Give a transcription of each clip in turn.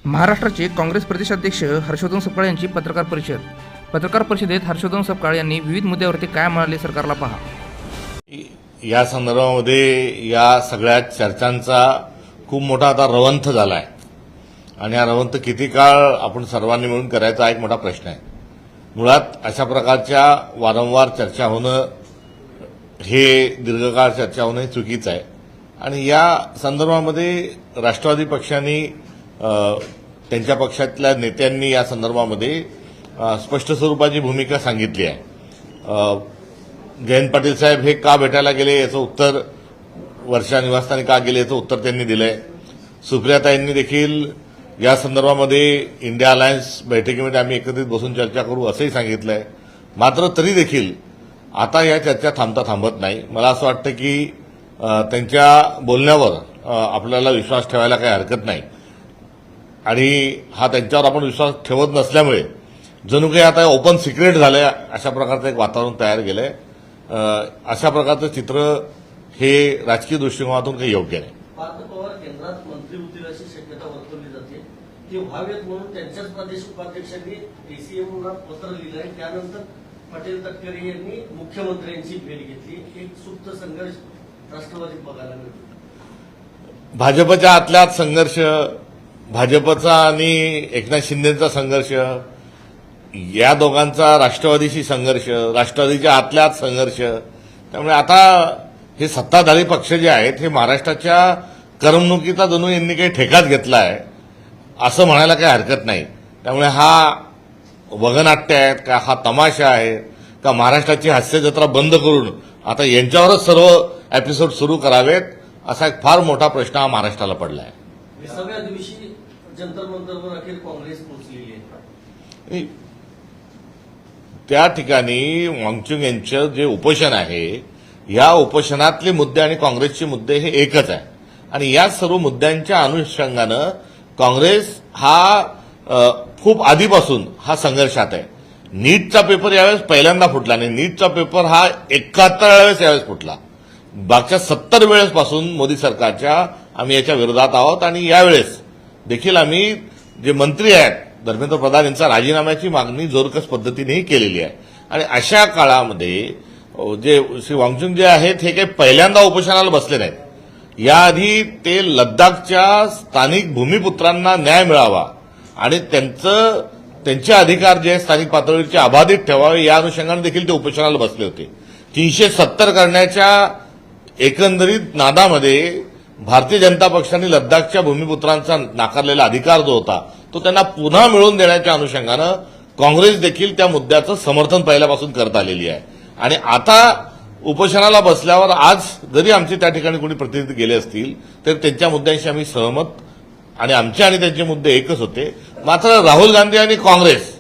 महाराष्ट्राचे काँग्रेस प्रदेशाध्यक्ष हर्षवर्धन सपकाळ यांची पत्रकार परिषदेत हर्षवर्धन सपकाळ यांनी विविध मुद्द्यावरती काय म्हणाले सरकारला पहा. या संदर्भामध्ये या सगळ्या चर्चांचा खूप मोठा आता रवंथ झाला आहे आणि हा रवंथ किती काळ आपण सर्वांनी मिळून करायचा एक मोठा प्रश्न आहे. मुळात अशा प्रकारच्या वारंवार चर्चा होणं हे दीर्घकाळ चर्चा होणं हे चुकीचं आहे आणि या संदर्भामध्ये राष्ट्रवादी पक्षाने त्यांच्या पक्षातल्या नेत्यांनी या संदर्भामध्ये स्पष्ट स्वरूपाची भूमिका सांगितली आहे. जयंत पाटील साहेब हे का भेटायला गेले याचं उत्तर, वर्षा निवासस्थानी का गेले याचं उत्तर त्यांनी दिलंय. सुप्रियाताईंनी देखील या संदर्भामध्ये इंडिया अलायन्स बैठकीमध्ये आम्ही एकत्रित बसून चर्चा करू असंही सांगितलंय. मात्र तरी देखील आता या चर्चा थांबत नाही. मला असं वाटतं की त्यांच्या बोलण्यावर आपल्याला विश्वास ठेवायला काही हरकत नाही आणि हा त्यांच्यावर आपण विश्वास ठेवत नसल्यामुळे जणू काही आता ओपन सिक्रेट झालंय अशा प्रकारचं एक वातावरण तयार केलंय. अशा प्रकारचं चित्र हे राजकीय दृष्टिकोनातून काही योग्य नाही. पार्थ पवार केंद्रात मंत्री होतील अशी शक्यता वर्तवली जाते. ते व्हावेत म्हणून त्यांच्याच प्रदेश उपाध्यक्षांनी एसीएमला पत्र लिहिलंय. त्यानंतर पटेल तटकरे यांनी मुख्यमंत्र्यांची भेट घेतली. एक सुप्त संघर्ष राष्ट्रवादीत बघायला मिळतो. भाजपच्या आतल्यात संघर्ष, भाजपचा आणि एकनाथ शिंदेचा संघर्ष, या दोघांचा राष्ट्रवादीशी संघर्ष, राष्ट्रवादीच्या आतल्यात संघर्ष. त्यामुळे आता हे सत्ताधारी पक्ष जे आहेत हे महाराष्ट्राच्या करमणुकीचा जणू यांनी काही ठेकाच घेतला आहे असं म्हणायला काही हरकत नाही. त्यामुळे हा वगनाट्य आहे का, हा तमाशा आहे का, महाराष्ट्राची हास्यजत्रा बंद करून आता यांच्यावरच सर्व एपिसोड सुरू करावेत असा एक फार मोठा प्रश्न हा महाराष्ट्राला पडला आहे. 20व्या दिवशी जंतर मंतरवर अखेर काँग्रेस पोहोचलेली आहे. त्या ठिकाणी वांगचुक यांचं जे उपोषण आहे या उपोषणातले मुद्दे आणि काँग्रेसचे मुद्दे हे एकच आहे आणि या सर्व मुद्द्यांच्या अनुषंगानं काँग्रेस हा खूप आधीपासून हा संघर्षात आहे. नीटचा पेपर यावेळेस पहिल्यांदा फुटला नाही. नीटचा पेपर हा 71 वेळेस यावेळेस फुटला. मागच्या 70 वेळेसपासून मोदी सरकारच्या आम्ही याच्या विरोधात आहोत आणि यावेळेस देखील आम्ही जे मंत्री आहेत धर्मेंद्र प्रधान यांचा राजीनाम्याची मागणी जोरकस पद्धतीनेही केलेली आहे. आणि अशा काळामध्ये जे श्री वांगचुक जे आहेत हे काही पहिल्यांदा उपोषणाला बसले नाहीत. याआधी ते लद्दाखच्या स्थानिक भूमिपुत्रांना न्याय मिळावा आणि त्यांचे अधिकार जे स्थानिक पातळीवरचे अबाधित ठेवावे या अनुषंगाने देखील ते उपोषणाला बसले होते. 370 करण्याच्या एकंदरीत नादामध्ये भारतीय जनता पक्षाने लद्दाखच्या भूमिपुत्रांचा नाकारलेला अधिकार जो होता तो त्यांना पुन्हा मिळवून देण्याच्या अनुषंगानं काँग्रेस देखील त्या मुद्द्याचं समर्थन पहिल्यापासून करत आलेली आहे. आणि आता उपोषणाला बसल्यावर आज जरी आमचे त्या ठिकाणी कोणी प्रतिनिधी गेले असतील तर त्यांच्या मुद्द्यांशी आम्ही सहमत आणि आमचे आणि त्यांचे मुद्दे एकच होते. मात्र राहुल गांधी आणि काँग्रेस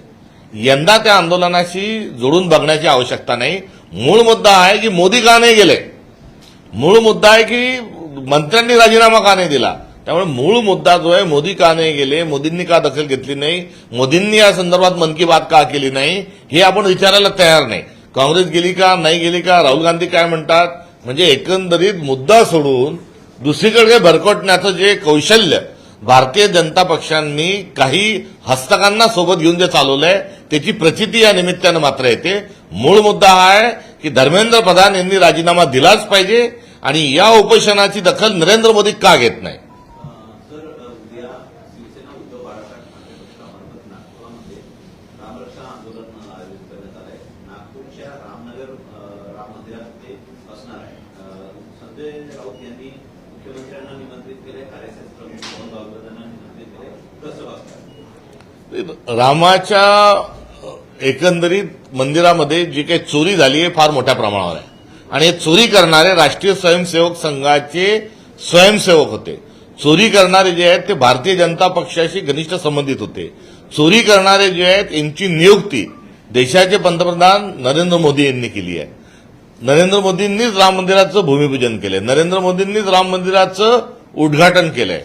यंदा त्या आंदोलनाशी जोडून बघण्याची आवश्यकता नाही. मूळ मुद्दा आहे की मोदी का नाही गेले, मूळ मुद्दा आहे की मंत्र्यांनी राजीनामा का नाही दिला. त्यामुळे मूळ मुद्दा जो आहे मोदी का नाही गेले, मोदींनी का दखल घेतली नाही, मोदींनी या संदर्भात मन की बात का केली नाही हे आपण विचारायला तयार नाही. काँग्रेस गेली का नाही गेली का, राहुल गांधी काय म्हणतात, म्हणजे एकंदरीत मुद्दा सोडून दुसरीकडे भरकटण्याचं जे कौशल्य भारतीय जनता पक्षांनी काही हस्तकांना सोबत घेऊन जे चालवलंय त्याची प्रचिती या निमित्तानं मात्र येते. मूळ मुद्दा हा आहे की धर्मेंद्र प्रधान यांनी राजीनामा दिलाच पाहिजे आणि या उपोषणाची दखल नरेंद्र मोदी का घेत नाही. रामाच्या एकंदरीत मंदिरामध्ये जी काही चोरी झाली आहे फार मोठ्या प्रमाणावर आहे आणि हे चोरी करणारे राष्ट्रीय स्वयंसेवक संघाचे स्वयंसेवक होते. चोरी करणारे जे आहेत ते भारतीय जनता पक्षाशी घनिष्ठ संबंधित होते. चोरी करणारे जे आहेत यांची नियुक्ती देशाचे पंतप्रधान नरेंद्र मोदी यांनी केली आहे. नरेंद्र मोदींनीच राम मंदिराचं भूमिपूजन केलंय, नरेंद्र मोदींनीच राम मंदिराचं उद्घाटन केलंय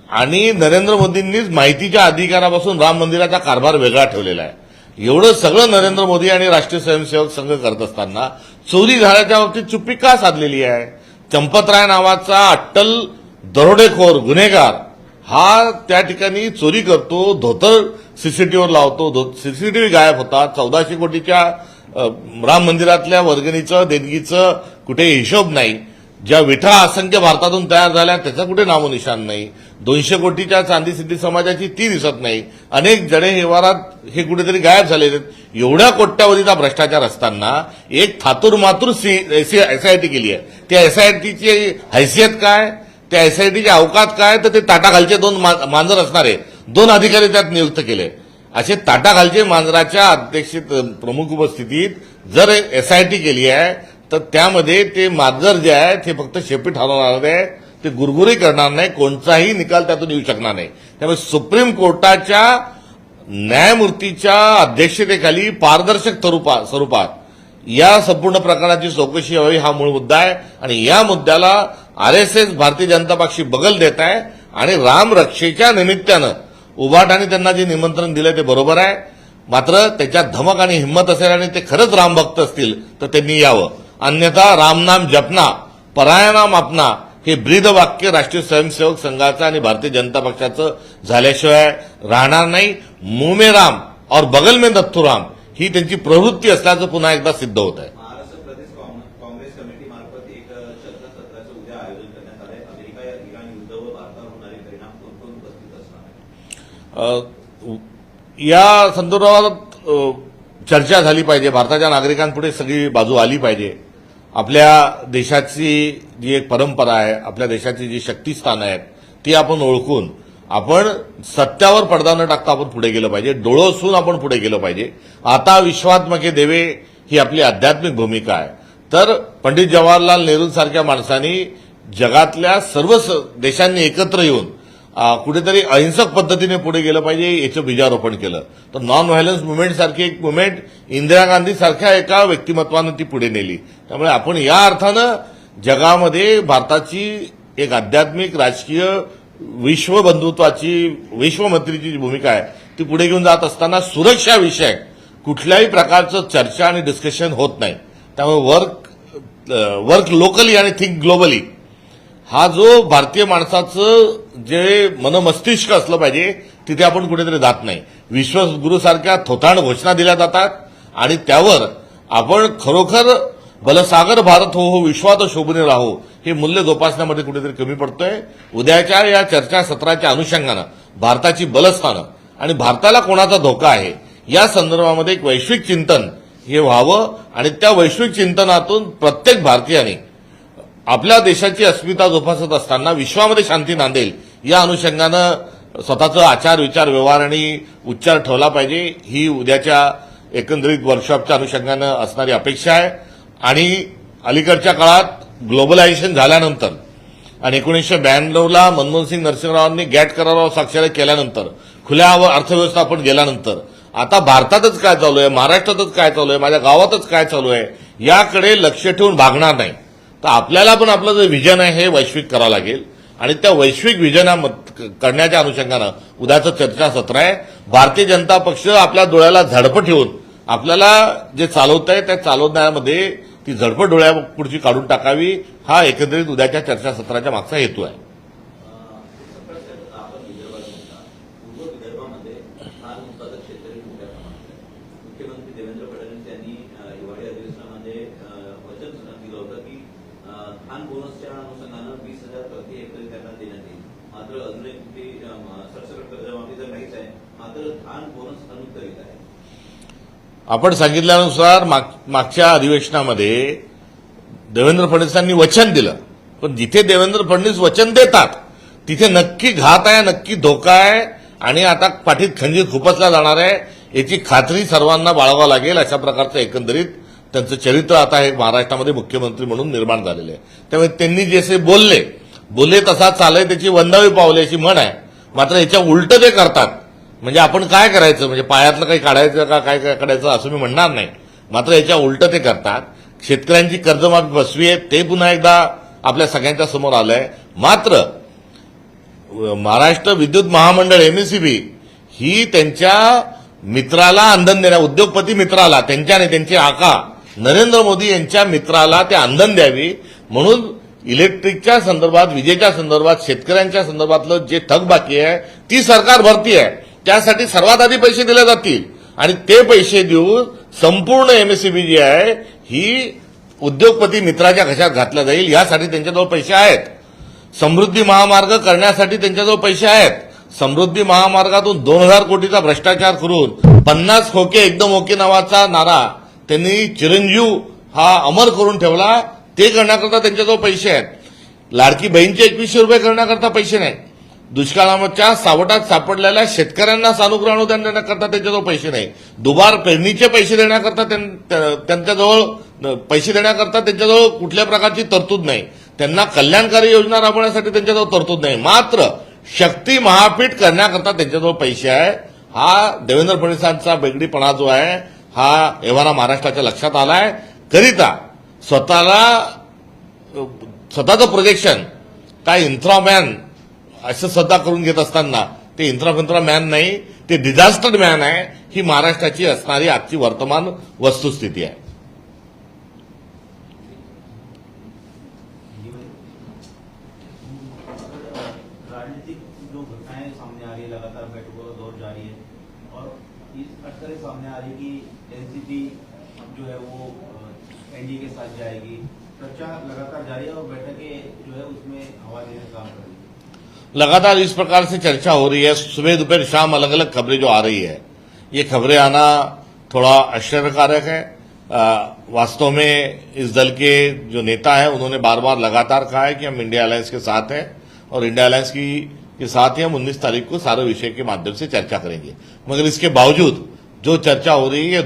आणि नरेंद्र मोदींनीच माहितीच्या अधिकारापासून राम मंदिराचा कारभार वेगळा ठेवलेला आहे. एवढं सगळं नरेंद्र मोदी आणि राष्ट्रीय स्वयंसेवक संघ करत असताना चोरी झाल्याच्या बाबतीत चुप्पी का साधलेली आहे. चंपतराय नावाचा अट्टल दरोडेखोर गुन्हेगार हा त्या ठिकाणी चोरी करतो, धोतर सीसीटीव्हीवर लावतो, सीसीटीव्ही गायब होतात, 1400 कोटीच्या राम मंदिरातल्या वर्गणीचं देणगीचं कुठे हिशोब नाही, ज्या विठा असंख्य भारतातून तयार झाल्या त्याचं कुठे नामोनिशाण नाही, 200 कोटीच्या चांदी सिद्धी समाजाची ती दिसत नाही, अनेक जडे व्यवहारात हे कुठेतरी गायब झालेले आहेत. एवढ्या कोट्यावधीचा भ्रष्टाचार असताना एक थातूर मातूर एसआयटी केली आहे. त्या एसआयटीची हैसियत काय, त्या एसआयटीचे अवकात काय, तर ते ताटाखालचे 2 मांजर असणारे 2 अधिकारी त्यात नियुक्त केले. असे ताटाखालचे मांजराच्या अध्यक्षित प्रमुख उपस्थितीत जर एसआयटी केली आहे तर त्यामध्ये ते मांजर जे आहे ते फक्त शेपी ठरवणार आहे, ते गुरगुरी करणार नाही, कोणताही निकाल त्यातून येऊ शकणार नाही. त्यामुळे सुप्रीम कोर्टाच्या न्यायमूर्तीच्या अध्यक्षतेखाली पारदर्शक स्वरूपात या संपूर्ण प्रकरणाची चौकशी व्हावी हा मूळ मुद्दा आहे. आणि या मुद्द्याला आरएसएस भारतीय जनता पक्षी बगल देत आहे आणि रामरक्षेच्या निमित्तानं उभाटाने त्यांना जे निमंत्रण दिलं ते बरोबर आहे. मात्र त्याच्यात धमक आणि हिंमत असेल आणि ते खरंच रामभक्त असतील तर त्यांनी यावं. अन्यथा रामनाम जपना परायनाम आपना हे ब्रीद वाक्य राष्ट्रीय स्वयंसेवक संघाचं आणि भारतीय जनता पक्षाचं झाल्याशिवाय राहणार नाही. मुंह में राम और बगल में दत्तूराम ही त्यांची प्रवृत्ती असल्याचं पुन्हा एकदा सिद्ध होत आहे. महाराष्ट्र प्रदेश काँग्रेस कमिटी मार्फत एक चर्चासत्राचं उद्या आयोजन करण्यात आलं आहे. अमेरिका इराण युद्ध व भारतावर होणारे परिणाम कोण कोण उपस्थित असणार आहे? या संदर्भात चर्चा झाली पाहिजे. भारताच्या नागरिकांपुढे सगळी बाजू आली पाहिजे. आपल्या देशाची जी एक परंपरा आहे, आपल्या देशाची जी शक्तिस्थान आहेत ती आपण ओळखून आपण सत्यावर पडदा न टाकता आपण पुढे गेलं पाहिजे. डोळोसून आपण पुढे गेलं पाहिजे. आता विश्वात्मके देवे ही आपली आध्यात्मिक भूमिका आहे. तर पंडित जवाहरलाल नेहरूंसारख्या माणसांनी जगातल्या सर्व देशांनी एकत्र येऊन कुठेतरी अहिंसक पद्धतीने पुढे गेलं पाहिजे याचं बीजारोपण केलं. तर नॉन व्हायलन्स मुवमेंट सारखी एक मुवमेंट इंदिरा गांधी सारख्या एका व्यक्तिमत्वानं ती पुढे नेली. त्यामुळे आपण या अर्थानं जगामध्ये भारताची एक आध्यात्मिक राजकीय विश्वबंधुत्वाची विश्वमैत्रीची जी भूमिका आहे ती पुढे घेऊन जात असताना सुरक्षा विषयक कुठल्याही प्रकारचं चर्चा आणि डिस्कशन होत नाही. त्यामुळे वर्क लोकली आणि थिंक ग्लोबली हा जो भारतीय माणसाचं जे मनमस्तिष्क असलं पाहिजे तिथे आपण कुठेतरी जात नाही. विश्वगुरूसारख्या थोतांड घोषणा दिल्या जातात आणि त्यावर आपण खरोखर बलसागर भारत हो विश्वात शोभने राहो हे मूल्य जोपासण्यामध्ये कुठेतरी कमी पडतोय. उद्याच्या या चर्चासत्राच्या अनुषंगानं भारताची बलस्थानं आणि भारताला कोणाचा धोका आहे या संदर्भामध्ये एक वैश्विक चिंतन हे व्हावं आणि त्या वैश्विक चिंतनातून प्रत्येक भारतीयाने आपल्या देशाची अस्मिता जोपासत असताना विश्वामध्ये शांती नांदेल या अनुषंगानं स्वतःचं आचार विचार व्यवहार आणि उच्चार ठेवला पाहिजे. ही उद्याच्या एकंदरीत वर्कशॉपच्या अनुषंगानं असणारी अपेक्षा आहे. आणि अलीकडच्या काळात ग्लोबलायझेशन झाल्यानंतर आणि 1992ला मनमोहन सिंग नरसिंहरावांनी गॅट करारावर स्वाक्षरी केल्यानंतर खुल्या अर्थव्यवस्था आपण गेल्यानंतर आता भारतातच काय चालू आहे, महाराष्ट्रातच काय चालू आहे, माझ्या गावातच काय चालू आहे याकडे लक्ष ठेवून भागणार नाही. तर आपल्याला पण आपलं जे व्हिजन आहे हे वैश्विक करावं लागेल आणि त्या वैश्विक व्हिजन करण्याच्या अनुषंगानं उद्याचं चर्चासत्र आहे. भारतीय जनता पक्ष आपल्या डोळ्याला झडपं ठेवून आपल्याला जे चालवत आहे त्या चालवण्यामध्ये ती झडपं डोळ्यापुढची काढून टाकावी हा एकंदरीत उद्याच्या चर्चासत्राच्या मागचा हेतू आहे. आपण विदर्भात म्हणता, पूर्व विदर्भामध्ये धान उत्पादक शेतकरी मोठ्या प्रमाणात आहेत. मुख्यमंत्री देवेंद्र फडणवीस यांनी हिवाळी अधिवेशनामध्ये वचन दिलं होतं की धान बोनसच्या अनुषंगानं 20,000 प्रति हेक्टरी त्यांना देण्यात येईल. मात्र अजूनही कुठली सरसकट कर्जमाफी तर नाहीच आहे, मात्र धान बोनस अनुत्तरित आहे. आपण सांगितल्यानुसार मागच्या अधिवेशनामध्ये देवेंद्र फडणवीसांनी वचन दिलं, पण जिथे देवेंद्र फडणवीस वचन देतात तिथे नक्की घात आहे, नक्की धोका आहे आणि आता पाठीत खंजीर खुपसला जाणार आहे याची खात्री सर्वांना बाळगावं लागेल. अशा प्रकारचं एकंदरीत त्यांचं चरित्र आता हे महाराष्ट्रामध्ये मुख्यमंत्री म्हणून निर्माण झालेलं आहे. त्यामुळे त्यांनी जसे बोलले तसा चालय त्याची वंदावी पावले अशी म्हण आहे. मात्र याच्या उलट ते करतात. म्हणजे आपण काय करायचं, म्हणजे पायातलं काही काढायचं का काय काढायचं असं मी म्हणणार नाही. मात्र याच्या उलट ते करतात. शेतकऱ्यांची कर्जमाफी फसवी आहे ते पुन्हा एकदा आपल्या सगळ्यांच्या समोर आलंय. मात्र महाराष्ट्र विद्युत महामंडळ एमएसईबी ही त्यांच्या मित्राला अंधन देण्या उद्योगपती मित्राला त्यांच्याने त्यांचे आका नरेंद्र मोदी यांच्या मित्राला ते अंधन द्यावी म्हणून इलेक्ट्रिकच्या संदर्भात, विजेच्या संदर्भात, शेतकऱ्यांच्या संदर्भातलं जे थकबाकी आहे ती सरकार भरती आहे. त्यासाठी सर्वात आधी पैसे दिले जातील आणि ते पैसे देऊन संपूर्ण एमएससीबी जी आहे ही उद्योगपती मित्राच्या घशात घातल्या जाईल. यासाठी त्यांच्याजवळ पैसे आहेत. समृद्धी महामार्ग करण्यासाठी त्यांच्याजवळ पैसे आहेत. समृद्धी महामार्गातून 2000 कोटीचा भ्रष्टाचार करून 50 खोके एकदम ओके नावाचा नारा त्यांनी चिरंजीव हा अमर करून ठेवला. ते करण्याकरता त्यांच्याजवळ पैसे आहेत. लाडकी बहीणचे 2100 रुपये करण्याकरता पैसे नाही. दुष्काळाच्या सावटात सापडलेल्या शेतकऱ्यांना सानुग्रह अनुदान देण्याकरता त्यांच्याजवळ पैसे नाही. दुबार पेरणीचे पैसे देण्याकरता त्यांच्याजवळ पैसे देण्याकरता त्यांच्याजवळ कुठल्या प्रकारची तरतूद नाही. त्यांना कल्याणकारी योजना राबवण्यासाठी त्यांच्याजवळ तरतूद नाही. मात्र शक्ती महापीठ करण्याकरता त्यांच्याजवळ पैसे आहे. हा देवेंद्र फडणवीसांचा बेगडीपणा जो आहे हा एव्हाना महाराष्ट्राच्या लक्षात आलाय. करिता स्वतःचं प्रोजेक्शन काय इंफ्रामॅन असं स्वतः करून घेत असताना ते इंफ्रा मॅन नाही, ते डिझास्टर मॅन आहे. ही महाराष्ट्राची असणारी आजची वर्तमान वस्तुस्थिती आहे. राजनीतिक जो घटनाएं सामने आ रही है, लगातार बैठकों का दौर जारी है और इस अटकलें सामने आ रही कि एनसीपी जो है वो एनडीए के साथ जाएगी. चर्चा लगातार जारी है और बैठकें जो है उसमें हवा देने का काम कर रही है. लगातार इस प्रकार से चर्चा हो रही है. सुबह दोपहर शाम अलग अलग खबरें जो आ रही है, ये खबरें आना थोड़ा आश्चर्यकारक है. वास्तव में इस दल के जो नेता है उन्होंने बार बार लगातार कहा है कि हम इंडिया अलायंस के साथ हैं और इंडिया अलायंस के साथ ही हम 19 तारीख को सारे विषय के माध्यम से चर्चा करेंगे. मगर इसके बावजूद जो चर्चा हो रही है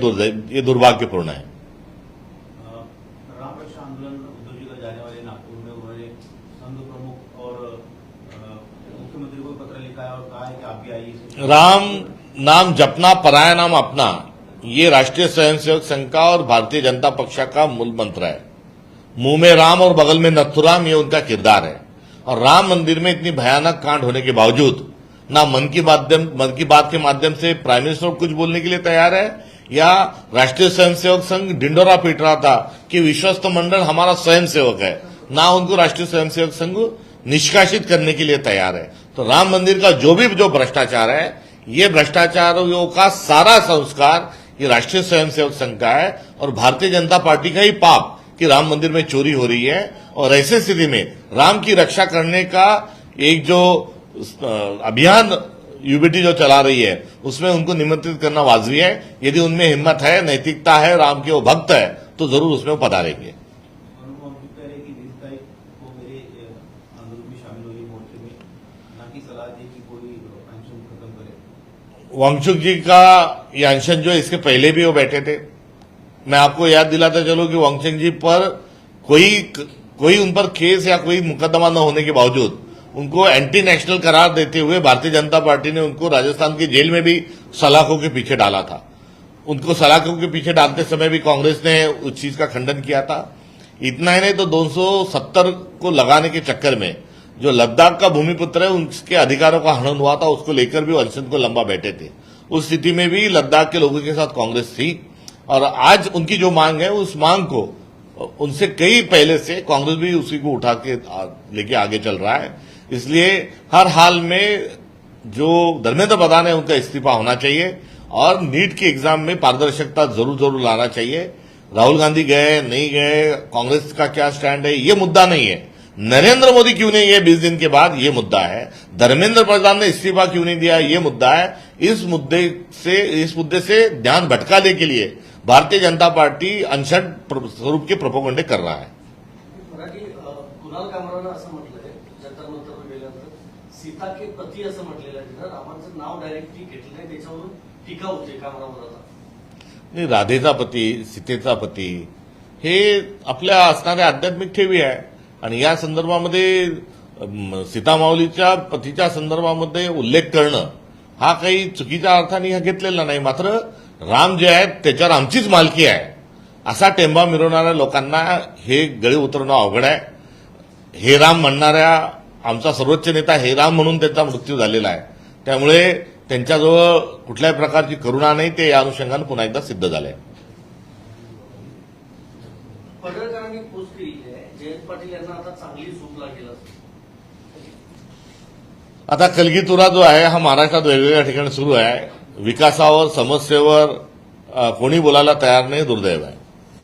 ये दुर्भाग्यपूर्ण है. राम रक्षा आंदोलन उद्धव जी का जाने वाले नागपुर में उन्होंने संघ प्रमुख और मुख्यमंत्री को पत्र लिखा है और कहा है कि आप भी आइए. राम नाम जपना पराया नाम अपना, ये राष्ट्रीय स्वयंसेवक संघ का और भारतीय जनता पक्ष का मूल मंत्र है. मुंह में राम और बगल में नथुराम, ये उनका किरदार है. और राम मंदिर में इतनी भयानक कांड होने के बावजूद ना मन की बात के माध्यम से प्राइम मिनिस्टर कुछ बोलने के लिए तैयार है, या राष्ट्रीय स्वयंसेवक संघ ढिंडोरा पीट रहा था कि विश्वस्त मंडल हमारा स्वयंसेवक है, ना उनको राष्ट्रीय स्वयंसेवक संघ निष्कासित करने के लिए तैयार है. तो राम मंदिर का जो भ्रष्टाचार है, ये भ्रष्टाचारियों का सारा संस्कार ये राष्ट्रीय स्वयंसेवक संघ का है और भारतीय जनता पार्टी का ही पाप कि राम मंदिर में चोरी हो रही है. और ऐसे स्थिति में राम की रक्षा करने का एक जो अभियान यूबीटी जो चला रही है उसमें उनको निमंत्रित करना वाजिब है. यदि उनमें हिम्मत है, नैतिकता है, राम के वो भक्त है तो जरूर उसमें वो पधारेंगे. वांगचुक जी का ये अनशन जो है इसके पहले भी वो बैठे थे. मैं आपको याद दिलाता चलूं कि वांगचुक जी पर कोई उन पर केस या कोई मुकदमा न होने के बावजूद उनको एंटी नेशनल करार देते हुए भारतीय जनता पार्टी ने उनको राजस्थान की जेल में भी सलाखों के पीछे डाला था. उनको सलाखों के पीछे डालते समय भी कांग्रेस ने उस चीज का खंडन किया था. इतना ही नहीं तो 270 को लगाने के चक्कर में जो लद्दाख का भूमिपुत्र है उसके अधिकारों का हनन हुआ था, उसको लेकर भी अनशन को लंबा बैठे थे. उस स्थिति में भी लद्दाख के लोगों के साथ कांग्रेस थी और आज उनकी जो मांग है उस मांग को उनसे कई पहले से कांग्रेस भी उसी को उठा के लेके आगे चल रहा है. इसलिए हर हाल में जो धर्मेंद्र प्रधान है उनका इस्तीफा होना चाहिए और नीट के एग्जाम में पारदर्शिता जरूर लाना चाहिए. राहुल गांधी गए नहीं गए, कांग्रेस का क्या स्टैंड है, ये मुद्दा नहीं है. नरेंद्र मोदी क्यों नहीं है 20 दिन के बाद, ये मुद्दा है. धर्मेंद्र प्रधान ने इस्तीफा क्यों नहीं दिया, ये मुद्दा है. इस मुद्दे से ध्यान भटकाने के लिए भारतीय जनता पार्टी अनशन स्वरूप के प्रोपोगंडे कर रहा है. मराठी कुणाल कामरानं असं म्हटलंय जंतर मंतरवर गेल्यानंतर सीता के पती असं म्हटलेलं आहे. रामांचं नाव डायरेक्टली घेतलं नाही, त्याच्यावरून टीका होते कामरावर. आता राधेचा पती, सीतेचा पती हे आपल्या असणाऱ्या आध्यात्मिक ठेवी आहे आणि या संदर्भामध्ये सीतामाऊलीच्या पतीच्या संदर्भामध्ये उल्लेख करणं हा काही चुकीच्या अर्थाने घेतलेला नाही. मात्र राम जे आहेत त्याच्यावर आमचीच मालकी आहे असा टेंबा मिरवणाऱ्या लोकांना हे गळे उतरणं अवघड आहे. हे राम म्हणणाऱ्या आमचा सर्वोच्च नेता हे राम म्हणून त्यांचा मृत्यू झालेला आहे. त्यामुळे त्यांच्याजवळ कुठल्याही प्रकारची करुणा नाही, ते या अनुषंगाने पुन्हा एकदा सिद्ध झालंय. पडळकरांनी पोस्ट केली आहे, जयंत पाटील यांना आता चांगली आता कलगीतुरा जो आहे हा महाराष्ट्रात वेगवेगळ्या ठिकाणी सुरू आहे. विकासावर, समस्येवर कोणी बोलायला तयार नाही, दुर्दैव आहे.